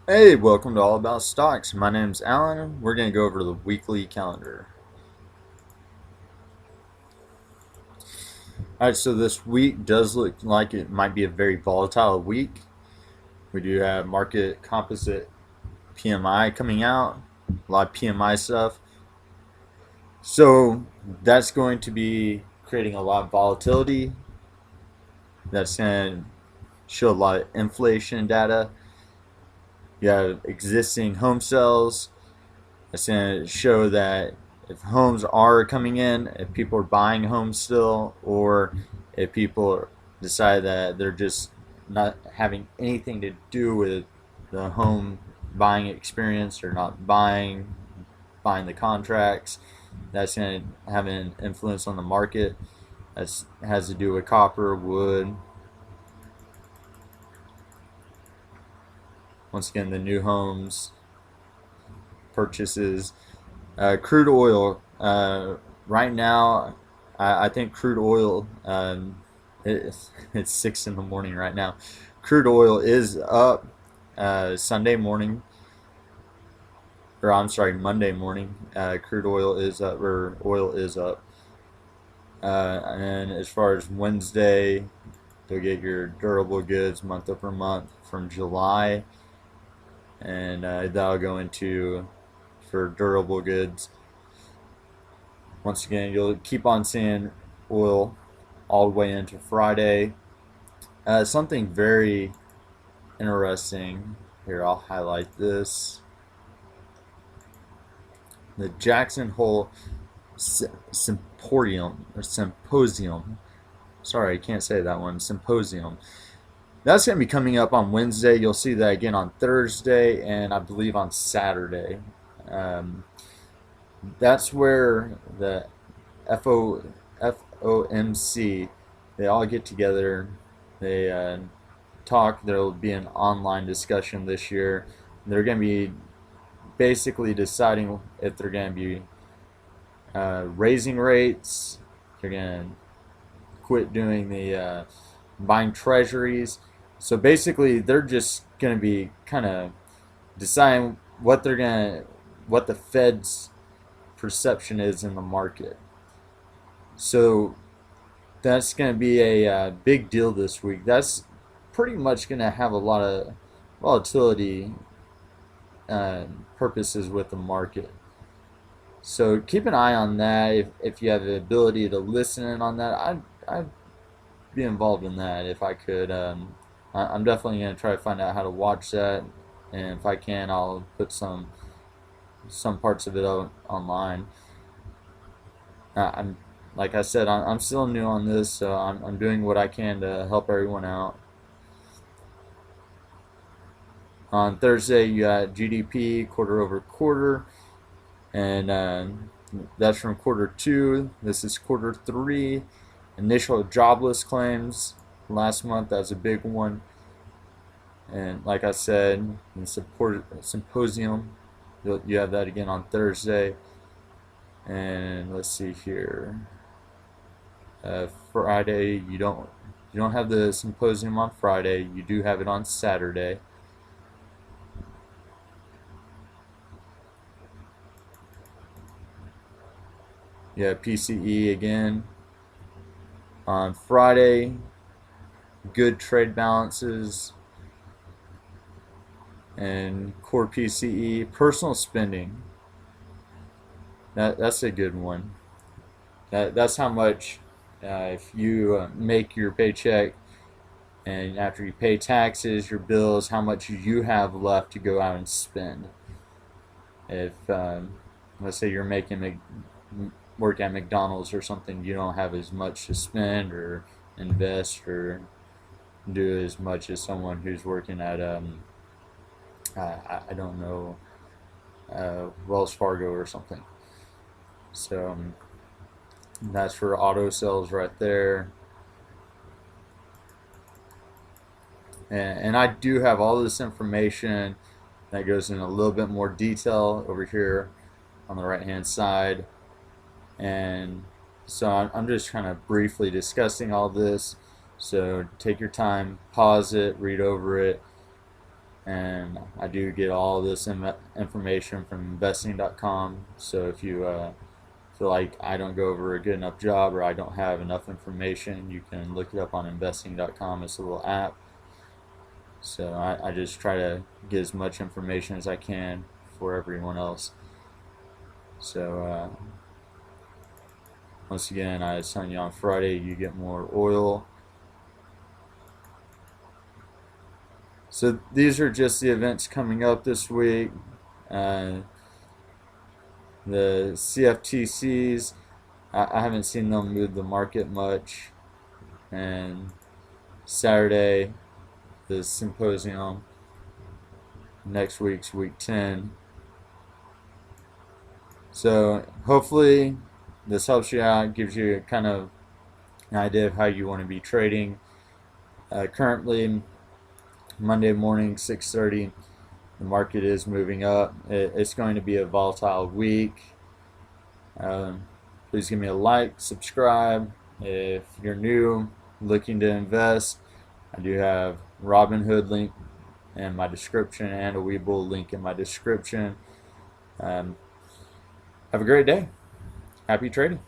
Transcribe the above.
Hey, welcome to All About Stocks. My name's Alan. We're going to go over the weekly calendar. All right, so this week does look like it might be a very volatile week. We do have market composite PMI coming out, a lot of PMI stuff. So that's going to be creating a lot of volatility. That's going to show a lot of inflation data. You have existing home sales. It's going to show that if homes are coming in, if people are buying homes still, or if people decide that they're just not having anything to do with the home buying experience or not buying the contracts, that's going to have an influence on the market. That has to do with copper, wood. Once again, the new homes purchases. Crude oil. Right now, I think crude oil. It's 6 in the morning right now. Crude oil is up Sunday morning, or I'm sorry, Monday morning. Crude oil is up, or oil is up. And as far as Wednesday, you'll get your durable goods month over month from July, and that'll go into for durable goods. Once again, you'll keep on seeing oil all the way into Friday. Something very interesting here, I'll highlight this. The Jackson Hole Symposium. Sorry, I can't say that one. Symposium. That's going to be coming up on Wednesday. You'll see that again on Thursday and I believe on Saturday. Um, that's where the FOMC, they all get together. They talk. There will be an online discussion this year. They're going to be basically deciding if they're going to be raising rates. They're going to quit doing the buying treasuries. So basically, they're just going to be kind of deciding what the Fed's perception is in the market. So that's going to be a big deal this week. That's pretty much going to have a lot of volatility purposes with the market. So keep an eye on that. If you have the ability to listen in on that, I'd be involved in that if I could. I'm definitely going to try to find out how to watch that, and if I can, I'll put some parts of it out online. I'm like I said, I'm still new on this, so I'm doing what I can to help everyone out. On Thursday, you got GDP quarter over quarter, and that's from quarter two. This is quarter three. Initial jobless claims last month, that was a big one. And like I said, the support symposium, you have that again on Thursday. And let's see here. Friday, you don't have the symposium on Friday. You do have it on Saturday. Yeah, PCE again on Friday. Good trade balances and core PCE. Personal spending. That's a good one. That's how much if you make your paycheck and after you pay taxes, your bills, how much you have left to go out and spend. If let's say you're making work at McDonald's or something, you don't have as much to spend or invest or do as much as someone who's working at I don't know, Wells Fargo or something. So that's for auto sales right there. And I do have all this information that goes in a little bit more detail over here on the right hand side. And so I'm just kind of briefly discussing all this. So take your time, pause it, read over it. and I do get all this information from investing.com. So if you feel like I don't go over a good enough job or I don't have enough information, you can look it up on investing.com. It's a little app. So I just try to get as much information as I can for everyone else. So once again, I was telling you on Friday, you get more oil. So these are just the events coming up this week. Uh, the CFTCs, I haven't seen them move the market much. And Saturday, the symposium, next week's week 10. So hopefully this helps you out, gives you kind of an idea of how you want to be trading. Currently, Monday morning, 6:30, the market is moving up. It's going to be a volatile week. Please give me a like, subscribe. If you're new, looking to invest, I do have Robinhood link in my description and a Webull link in my description. Have a great day. Happy trading.